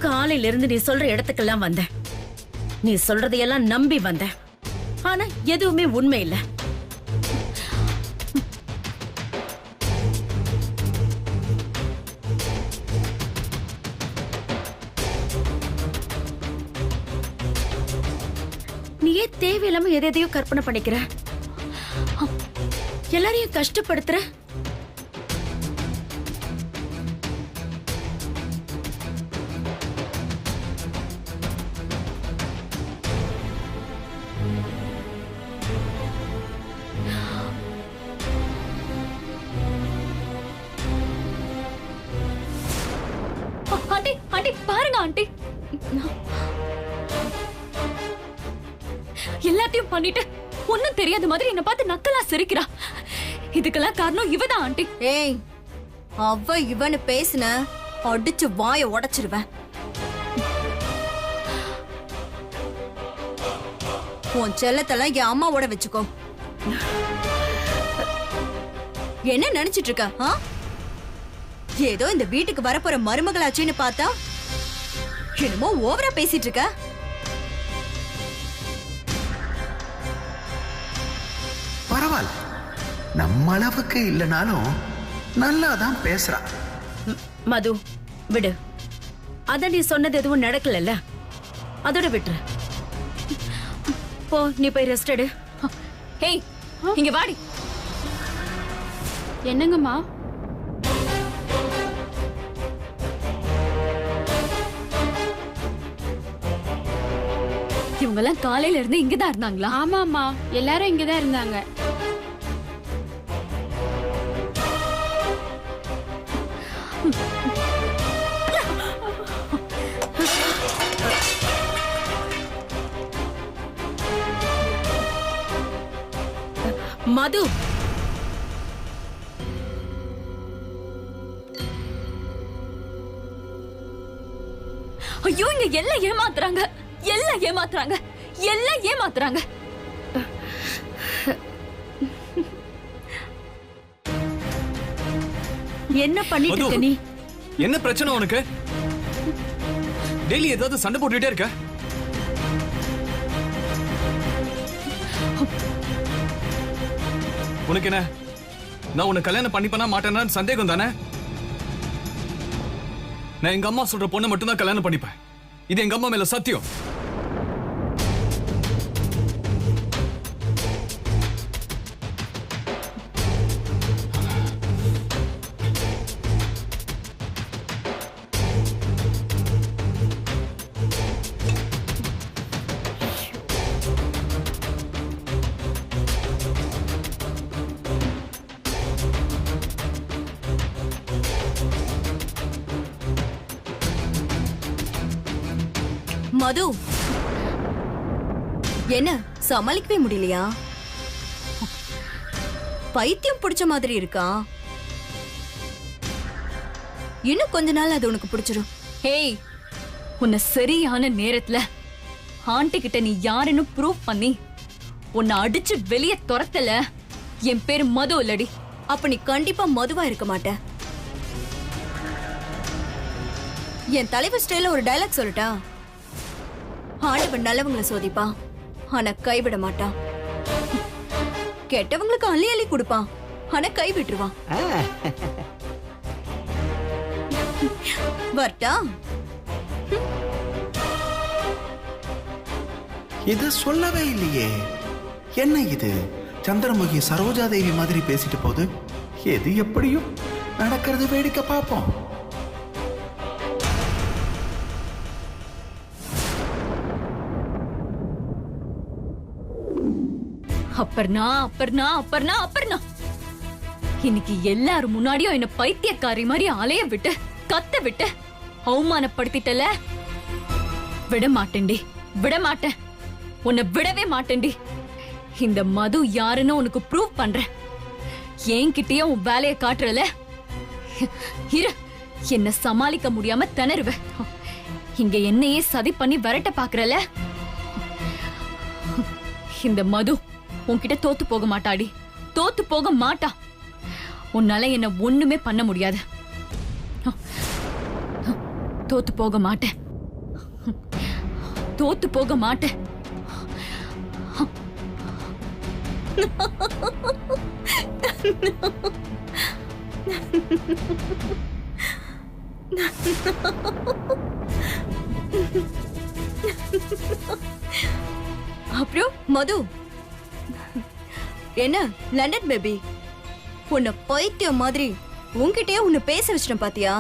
காலையில இருந்து நீ சொல்ற இடத்துக்கெல்லாம் வந்தேன். நீ சொல்றதையெல்லாம் நம்பி வந்தேன். ஆனா எதுவுமே உண்மை இல்ல. நீயே தேவையில்லாம எதையோ கற்பனை பண்ணிக்கிற, எல்லாரையும் கஷ்டப்படுத்துற. ஆண்டி ஆண்டி பாருங்க ஆண்டி, எல்லாத்தையும் பண்ணிட்டு ஒண்ணும் தெரியாத மாதிரி என்ன பார்த்து நக்கலா சிரிக்கிறா. இதுக்கெல்லாம் காரணம் இவதான் ஆண்டி. ஏய், அவ இவனு பேசுன அடிச்சு வாய உடைச்சிருவேன். உன் செல்லத்தெல்லாம் என் அம்மாவோட வச்சுக்கோ. என்ன நினைச்சிட்டு இருக்க? ஏதோ இந்த வீட்டுக்கு வரப்போற மருமகளாச்சுன்னு பார்த்தா என்னமோ ஓவரா பேசிட்டு இருக்க. பரவாயில்ல, நம்ம அளவுக்கு இல்லைனாலும் நல்லாதான் பேசுறா. மது விடு, அத நீ சொன்னது எதுவும் நடக்கல, அதோட விட்டுரு. போ, நீ போய் ரெஸ்ட் எடு. ஹேய், இங்க வாடி. என்னங்கம்மா? இவங்கெல்லாம் காலையில இருந்து இங்கதான் இருந்தாங்களா? ஆமாமா, எல்லாரும் இங்கதான் இருந்தாங்க. மது, ஐயோ, இங்க எல்லாம் ஏமாத்துறாங்க, எல்லாம் ஏமாத்துறாங்க, எல்லாம் ஏமாத்துறாங்க. என்ன பண்ணிட்டு இருக்க நீ? என்ன பிரச்சனை உனக்கு? டெய்லி ஏதாவது சண்டை போட்டுட்டே இருக்க. உனக்கு என்ன, நான் உன்னை கல்யாணம் பண்ணிப்பனா மாட்டேன்னு சந்தேகம் தானே? நான் எங்க அம்மா சொல்ற பொண்ணை மட்டும் தான் கல்யாணம் பண்ணிப்பேன். இது எங்க அம்மா மேல சத்தியம். மது, என்ன சமாளிக்கவே முடியலையா? பைத்தியம் பிடிச்ச மாதிரி இருக்கா? இன்னும் கொஞ்ச நாள் அது உனக்கு பிடிச்சிரும். ஹேய், உன்னை சரியான நேரத்துல ஆண்டி கிட்ட நீ யாருன்னு ப்ரூவ் பண்ணி உன்னை அடிச்சு வெளியே துரத்தல, என் பேரு மது இல்லடி. அப்ப நீ கண்டிப்பா மதுவா இருக்க மாட்ட. என் தலைவர் ஸ்டைல ஒரு டயலாக் சொல்லட்டா? ஆண்டவன் நல்லவங்களை சோதிப்பான், ஆனா கைவிட மாட்டான். கெட்டவங்களுக்கு அள்ளி அள்ளி கொடுப்பான், ஆனா கை விட்டுருவான். வரட்டா? இத சொல்லவே இல்லையே. என்ன இது? சந்திரமுகி சரோஜா தேவி மாதிரி பேசிட்டு போகுது. எது எப்படியும் நடக்கிறது, வேடிக்கை பார்ப்போம். அப்பர்ணா, அப்பர்ணா, அப்பர்ணா, அப்பர்ணா, இன்னைக்கு எல்லாரும் முன்னாடியும் என்ன பைத்தியக்காரி மாதிரி அலைய விட்டு கத்த விட்டு அவமானப்படுத்திட்டல. விட மாட்டேன்டி, விட மாட்டேன், உன்னை விடவே மாட்டேன்டி. இந்த மது யாருன்னு உனக்கு ப்ரூவ் பண்றேன். என்கிட்டயே உன் வேலையை காட்டுறல. இரு, என்ன சமாளிக்க முடியாம திணறுவ. இங்க என்னையே சதி பண்ணி விரட்ட பாக்குறல. இந்த மது உன்கிட்ட தோத்து போக மாட்டாடி, தோத்து போக மாட்டா. உன்னால என்ன ஒண்ணுமே பண்ண முடியாது. தோத்து போக மாட்டேன். தோத்து போக மாட்டேன். அப்புறம் மது, என்ன லண்டன் பேபி, உன்னை பைத்தியம் மாதிரி உன்கிட்டயே உன்னை பேச வச்சிட்டேன் பாத்தியா?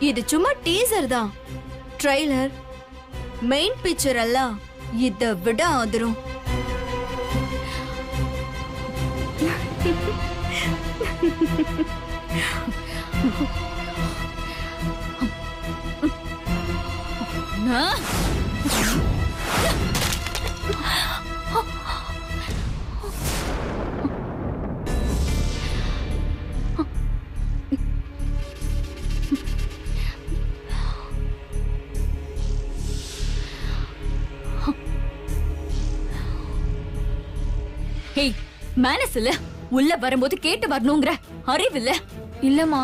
இது சும்மா டீசர் தான். ட்ரைலர், மெயின் பிக்சர் எல்லாம் இதை விட ஆதரும். ஹேய், மேனஸ் இல்ல, உள்ள வரும்போது கேட்டு வரணுங்கிற அறிவு இல்ல. இல்லம்மா,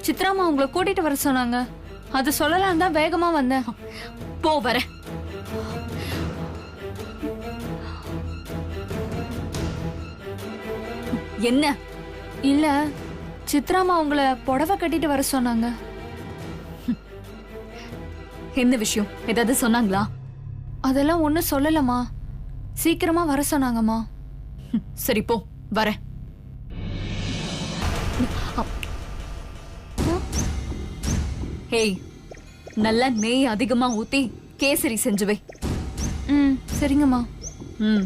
சித்ராமா உங்களை கூட்டிட்டு வர சொன்னாங்க. அது சொல்லலாம் தான் வேகமா வந்தேன். போ வர. என்ன? இல்ல, சித்ராமா உங்களை புடவை கட்டிட்டு வர சொன்னாங்க. என்ன விஷயம்? ஏதாவது சொன்னாங்களா? அதெல்லாம் ஒண்ணும் சொல்லலம்மா. சீக்கிரமா வர சொன்னாங்கம்மா. சரி போ, வர. ஹேய், நல்லா நெய் அதிகமா ஊத்தி கேசரி செஞ்சு வை. சரிங்கம்மா. ம்.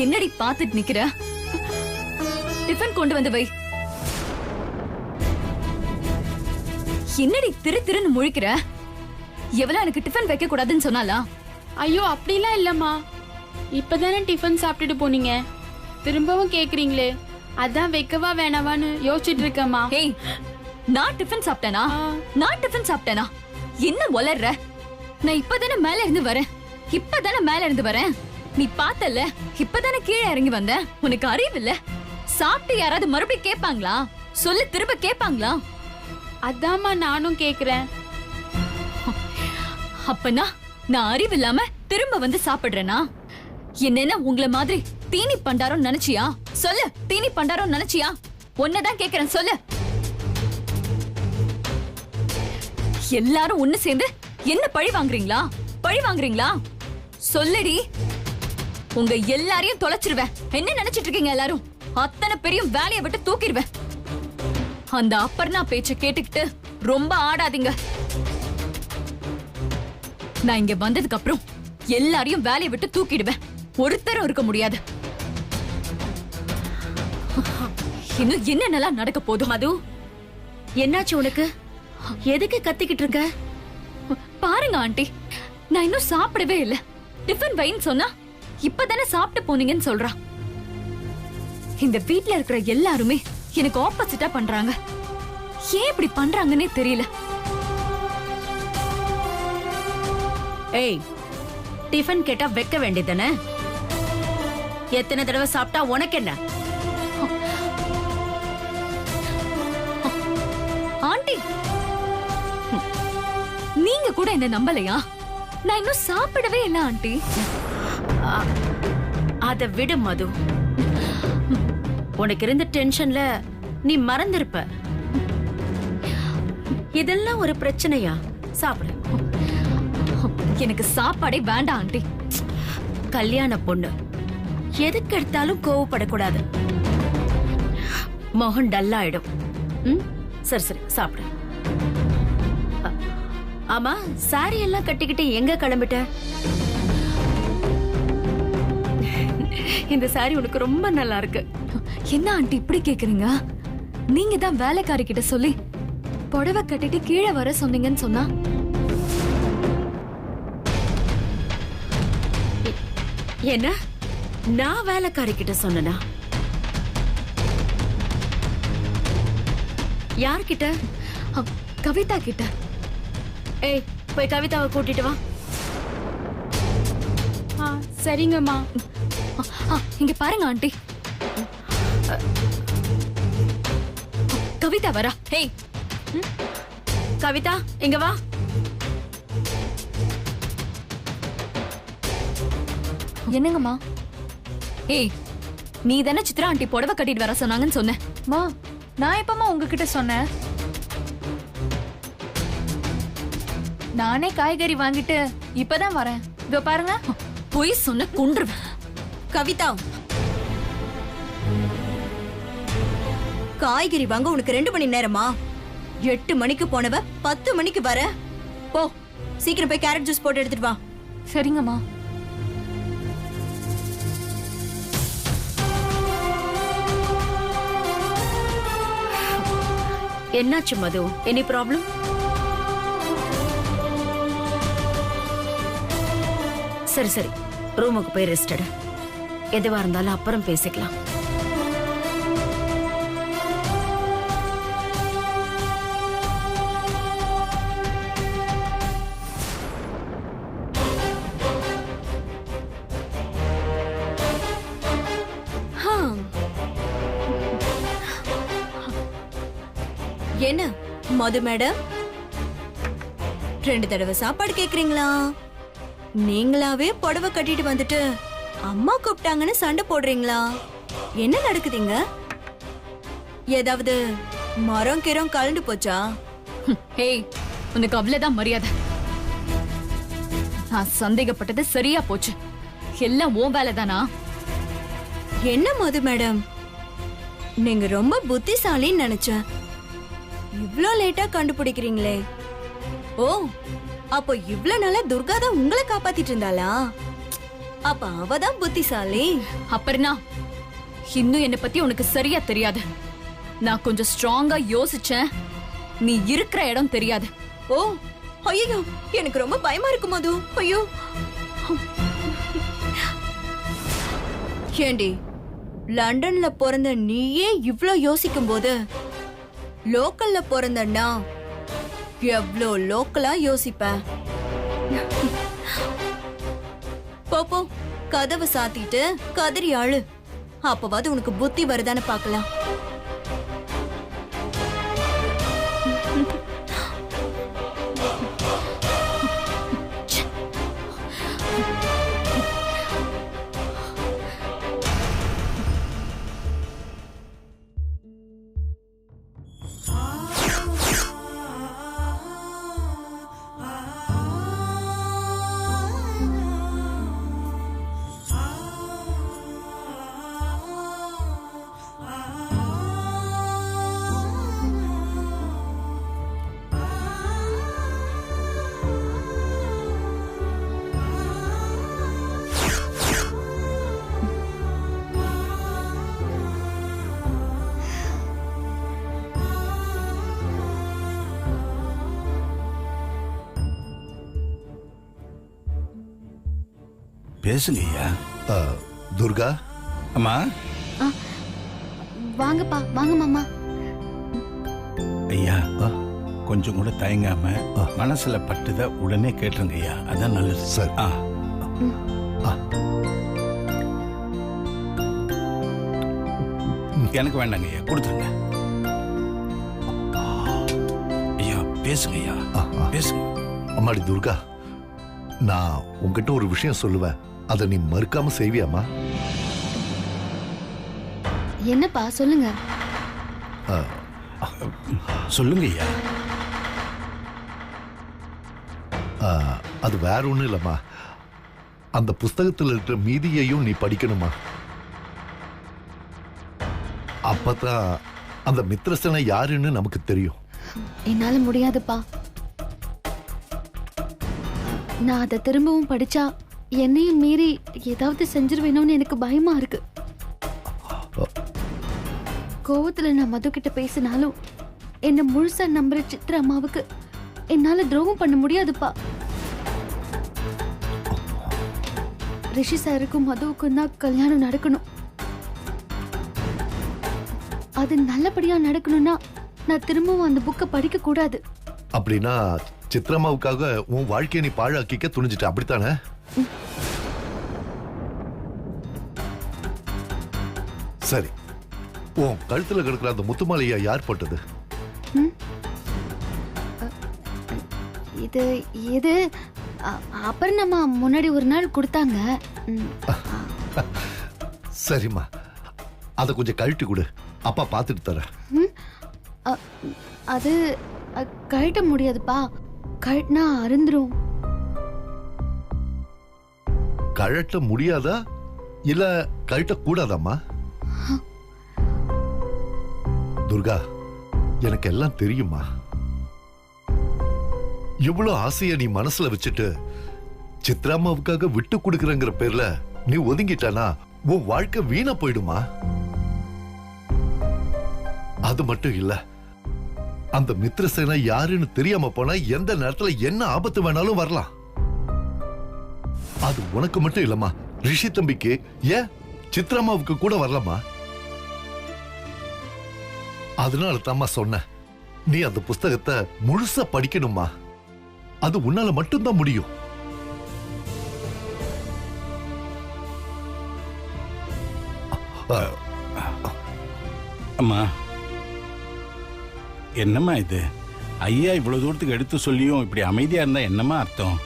என்னடி பாத்துட்டு நிக்கிற? டிஃபன் கொண்டு வந்து வை. என்னடி திரு திருன்னு முழிக்கிற? எவ்வளவு எனக்கு டிஃபன் வைக்க கூடாதுன்னு சொன்னாலா? ஐயோ அப்படிலாம் இல்லம்மா, இப்பதானே டிஃபன் சாப்பிட்டுட்டு போனீங்க, திரும்பவும் கேக்குறீங்களே, அதான் வைக்கவா வேணாவான்னு யோசிச்சுட்டு இருக்கேம்மா. ஹேய், நான் டிஃபன் சாப்பிட்டேனா? நான் டிஃபன் சாப்பிட்டேனா? என்ன வளர்ற? நான் இப்பதானே மேல இருந்து வரேன். இப்பதானே மேல இருந்து வரேன். நீ பார்த்தல, இப்பதானே கீழே இறங்கி வந்த. உனக்கு அறிவு இல்ல? சாப்பிட்டு யாராவது மறுபடியும் கேட்பாங்களா? சொல்லு, திரும்ப கேட்பாங்களா? அதாம்மா நானும் கேக்குறேன். அப்பனா நான் அறிவு இல்லாம திரும்ப வந்து சாப்பிடுறேனா? என்னென்ன உங்கள மாதிரி தீனி பண்டாரம் நினைச்சியா? சொல்லு, தீனி பண்டாரம் நினைச்சியா? ஒன்னதான் கேக்குறேன், சொல்லு. எல்லாரும் ஒண்ணு சேர்ந்து என்ன பழி வாங்குறீங்களா? பழி வாங்குறீங்களா? சொல்லுடி. உங்க எல்லாரையும் தொலைச்சிருவேன். என்ன நினைச்சிட்டு இருக்கீங்க எல்லாரும்? அத்தனை பெரிய வேலையை விட்டு தூக்கிடுவேன். அந்த அப்பர்ணா பேச்ச கேட்டுக்கிட்டு ரொம்ப ஆடாதீங்க. நான் இங்க வந்ததுக்கு அப்புறம் எல்லாரையும் வேலையை விட்டு தூக்கிடுவேன். ஒருத்தரும் இருக்க முடியாது. இன்னும் என்னென்னலாம் நடக்க போதும்? மது, என்னாச்சு உனக்கு? எதுக்கு கத்திக்கிட்டு இருக்க? பாருங்க ஆண்டி, நான் இன்னும் சாப்பிடவே இல்ல. டிஃபன் வைன்னு சொன்னா இப்பதானே சாப்பிட்டு போனீங்கன்னு சொல்றா. இந்த வீட்ல இருக்கிற எல்லாருமே எனக்கு ஆப்போசிட்டா பண்றாங்க. ஏன் இப்படி பண்றாங்கன்னே தெரியல. ஏய், டிஃபன் கேட்டா வைக்க வேண்டியதானே? எத்தனை தடவை சாப்பிட்டா உனக்கு என்ன? ஆண்டி, நீங்க கூட என்ன நம்பலையா? நான் இன்னும் சாப்பிடவே இல்ல ஆண்டி. அத விடு மது. உனக்கு இருந்த டென்ஷன்ல நீ மறந்திருப்ப. இதெல்லாம் ஒரு பிரச்சனையா? சாப்பிடு. எனக்கு சாப்பாடே வேண்டாம் ஆண்டி. கல்யாண பொண்ணு எதுக்கு எடுத்தாலும் கோவப்படக்கூடாது. மோகன் டல்லாயிடும். சரி சரி சாப்பிடு. ஆமா, சாரி எல்லாம் கட்டிக்கிட்டு எங்க கிளம்பிட்ட? இந்த சாரி உனக்கு ரொம்ப நல்லா இருக்கு. என்ன ஆண்டி இப்படி கேக்குறீங்க? நீங்க தான் வேலைக்காரி கிட்ட சொல்லி புடவை கட்டிட்டு கீழே வர சொன்னீங்கன்னு சொன்னா. என்ன? நான் வேலைக்காரி கிட்ட சொன்னனா? யார்கிட்ட? கவிதா கிட்ட. ஏய், போய் கவிதாவை கூட்டிட்டு வா. சரிங்கம்மா. இங்க பாருங்க ஆண்டி, கவிதா வரா. ஹே கவிதா, இங்க வா. என்னங்கம்மா? ஏய், நீ தானே சித்ரா ஆண்டி புடவை கட்டிட்டு வர சொன்னாங்கன்னு சொன்ன. மா, நான் எப்பமா உங்ககிட்ட சொன்னேன்? நானே காய்கறி வாங்கிட்டு இப்பதான் வரேன். இதோ பாருங்க. பொய் சொன்ன கொன்றுவேன். கவிதா, காய்கறி வாங்க உனக்கு 2 மணி நேரமா? 8 மணிக்கு போனவ 10 மணிக்கு வர? போ, சீக்கிரம் போய் கேரட் ஜூஸ் போட்டு எடுத்துட்டு வா. சரிங்கம்மா. என்னாச்சு மது? Any problem? சரி சரி, ரூமுக்கு போய் ரெஸ்ட் எடு. எதுவா இருந்தாலும் அப்புறம் பேசிக்கலாம். என்ன மது மேடம், 2 தடவை சாப்பாடு கேக்குறீங்களா? நீங்களாவே புடவை கட்டிட்டு வந்துட்டு அம்மா கூப்பிட்டாங்கன்னு சண்டை போடுறீங்களா? என்ன நடக்குதுங்க? ஏதாவது மரம் கிரம் கலந்து போச்சா? ஏய், உனக்கு அவ்வளவுதான் மரியாதை. நான் சந்தேகப்பட்டது சரியா போச்சு. எல்லாம் உன் வேலை தானா? என்ன மது மேடம், நீங்க ரொம்ப புத்திசாலின்னு நினைச்சேன். இவ்ளோ லேட்டா கண்டுபிடிக்கிறீங்களே. ஓ, அப்போ இவ்ளோ நாளா துர்கா தான் உங்களை காப்பாத்திட்டு இருந்தாளா? அப்ப அவதான் புத்திசாலி. அப்பர்னா, இன்னும் என்ன பத்தி உனக்கு சரியா தெரியாது. நான் கொஞ்சம் ஸ்ட்ராங்கா யோசிச்சேன். நீ இருக்கிற இடம் தெரியாது. ஓ, ஐயோ, எனக்கு ரொம்ப பயமா இருக்கு மது. ஐயோ, ஏண்டி, லண்டன்ல பிறந்த நீயே இவ்ளோ யோசிக்கும் போது லோக்கல்ல பிறந்தன்னா எவ்ளோ லோக்கலா யோசிப்ப? போ, கதவை சாத்திட்டு கதறி அழு. அப்பவாது உனக்கு புத்தி வருதான்னு பாக்கலாம். பேசுங்க ஐயா. துர்கா, அம்மா. வாங்கப்பா, வாங்க மாமா. ஐயா, கொஞ்சம் கூட தயங்காம மனசுல பட்டுத உடனே கேட்டுருங்க ஐயா. அதான் நல்லது. சரி. எனக்கு வேண்டாங்க ஐயா, கொடுத்துருங்க ஐயா. பேசுங்க ஐயா, பேசுங்க. அம்மாடி துர்கா, நான் உங்ககிட்ட ஒரு விஷயம் சொல்லுவேன், அதை நீ மறுக்காம செய்வியாமா? என்னப்பா, சொல்லுங்க. சொல்லுங்க ஐயா. அது வேற ஒண்ணும் இல்லம்மா, அந்த புஸ்தகத்தில் இருக்கிற மீதியையும் நீ படிக்கணுமா? அப்பதான் அந்த மித்ரசனை யாருன்னு நமக்கு தெரியும். என்னால முடியாதுப்பா. நான் அதை திரும்பவும் படிச்சா என்னையும் மீறி ஏதாவது செஞ்சிருவேணும்னு எனக்கு பயமா இருக்கு. கோவத்துல நான் மது கிட்ட பேசினாலும் என்ன முழுசா நம்புற சித்ரா அம்மாவுக்கு என்னால துரோகம் பண்ண முடியாதுப்பா. ரிஷி சாருக்கும் மதுவுக்கும் தான் கல்யாணம் நடக்கணும். அது நல்லபடியா நடக்கணும்னா நான் திரும்பவும் அந்த புக்கை படிக்க கூடாது. அப்படின்னா சித்ராமாவுக்காக உன் வாழ்க்கையை நீ பாழாக்கிக்க துணிஞ்சிட்ட, அப்படித்தானே? சரி, உன் கழுத்துல கிடக்குற அந்த முத்துமாலையா யார் போட்டது? இது இது அபர்ணமா முன்னாடி ஒரு நாள் கொடுத்தாங்க. சரிம்மா, அதை கொஞ்சம் கழட்டி கொடு, அப்பா பார்த்துட்டு தரேன். அது கழட்ட முடியாதுப்பா, கழட்டினா அருந்துரும். கழட்ட முடியாதா இல்ல கழட்ட கூடாதாம்மா? துர்கா, எனக்கு எல்லாம் தெரியுமா. இவ்வளவு ஆசைய நீ மனசுல வச்சுட்டு சித்ராமாவுக்காக விட்டு கொடுக்கறங்கிற பேர்ல நீ ஒதுங்கிட்டானா உன் வாழ்க்கை வீணா போயிடுமா. அது மட்டும் இல்ல, அந்த மித்ரசேனா யாருன்னு தெரியாம போனா எந்த நேரத்துல என்ன ஆபத்து வேணாலும் வரலாம். அது உனக்கு மட்டும் இல்லம்மா, ரிஷி தம்பிக்கு, ஏன் சித்ராமாவுக்கு கூட வரலாமா. அதனால தாம்மா சொன்ன, நீ அந்த புஸ்தகத்தை முழுசா படிக்கணுமா. அது உன்னால மட்டும்தான் முடியும். அம்மா, என்னம்மா இது? ஐயா இவ்வளவு தூரத்துக்கு எடுத்து சொல்லியும் இப்படி அமைதியா இருந்தா என்னம்மா அர்த்தம்?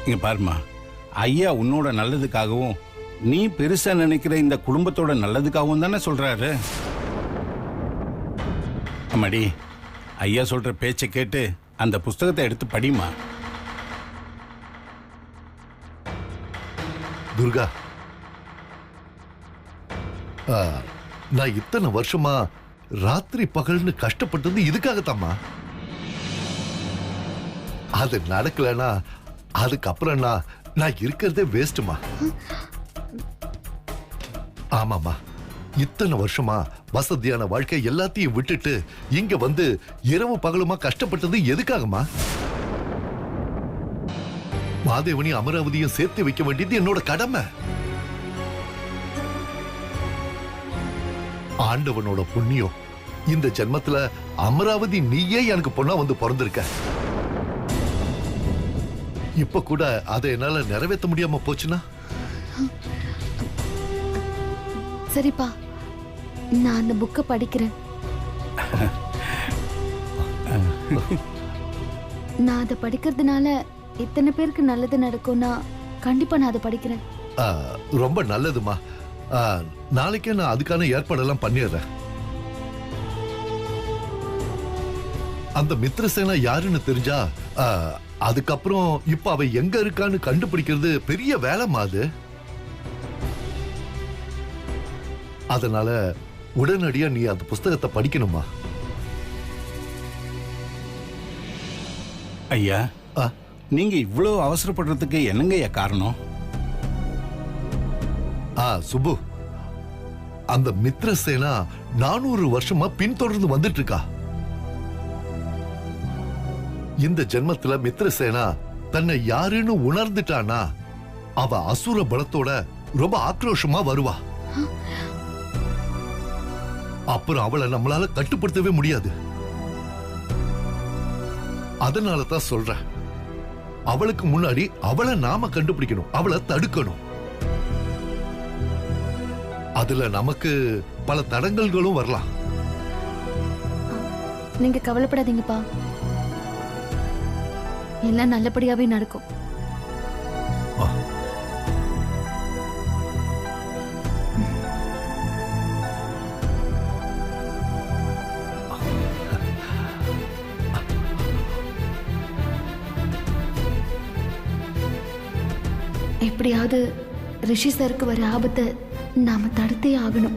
இங்க பாருமா, ஐயா உன்னோட நல்லதுக்காகவும் நீ பெருசா நினைக்கிற இந்த குடும்பத்தோட நல்லதுக்காகவும் தானே சொல்றாரு. அம்மாடி, ஐயா சொல்ற பேச்சை கேட்டு அந்த புஸ்தகத்தை எடுத்து படிமா. துர்கா, நான் இத்தனை வருஷமா ராத்திரி பகல்னு கஷ்டப்பட்டது இதுக்காகத்தாம்மா. அது நடக்கலனா அதுக்கப்புறம் நான் இருக்கிறதே வேஸ்ட்மா. ஆமாமா, இத்தனை வருஷமா வசதியான வாழ்க்கை எல்லாத்தையும் விட்டுட்டு இங்க வந்து இரவு பகலுமா கஷ்டப்பட்டது எதுக்காகமா? மாதேவனி அமராவதியும் சேர்த்து வைக்க வேண்டியது என்னோட கடமை. ஆண்டவனோட புண்ணியம், இந்த ஜென்மத்துல அமராவதி நீயே எனக்கு பொண்ணா வந்து பிறந்திருக்க. இப்ப கூட அதை என்னால நிறைவேற்ற முடியாம போச்சுன்னா? சரிப்பா, நான் அந்த புக்கை படிக்கிறேன். நான் அதை படிக்கிறதுனால இத்தனை பேருக்கு நல்லது நடக்கும்னா கண்டிப்பா நான் அதை படிக்கிறேன். ரொம்ப நல்லதுமா. நாளைக்கே நான் அதுக்கான ஏற்பாடெல்லாம் பண்ணிடுறேன். அந்த மித்ரசேனா யாருன்னு தெரிஞ்சா அதுக்கப்புறம் இப்ப அவ எங்க இருக்கான்னு கண்டுபிடிக்கிறது பெரிய வேலைமா அது. அதனால உடனடியா நீ அந்த புஸ்தகத்தை படிக்கணுமா. ஐயா, நீங்க இவ்வளவு அவசரப்படுறதுக்கு என்னங்கய்யா காரணம்? சுப்பு, அந்த மித்ரசேனா 400 வருஷமா பின்தொடர்ந்து வந்துட்டு இருக்கா. இந்த ஜென்மத்துல மித்ரசேனா தன்னை யாருன்னு உணர்ந்துட்டானா அவ அசுர பலத்தோட ரொம்ப ஆக்ரோஷமா வருவா. அப்புறம் அவளை நம்மளால கட்டுப்படுத்தவே முடியாது. அதனால தான் சொல்றேன், அவளுக்கு முன்னாடி அவளை நாம கண்டுபிடிக்கணும், அவளை தடுக்கணும். அதுல நமக்கு பல தடங்கல்களும் வரலாம். நீங்க கவலைப்படாதீங்கப்பா, எல்லாம் நல்லபடியாவே நடக்கும். எப்படியாவது ரிஷி சருக்கு வர ஆபத்தை நாம தடுத்தே ஆகணும்.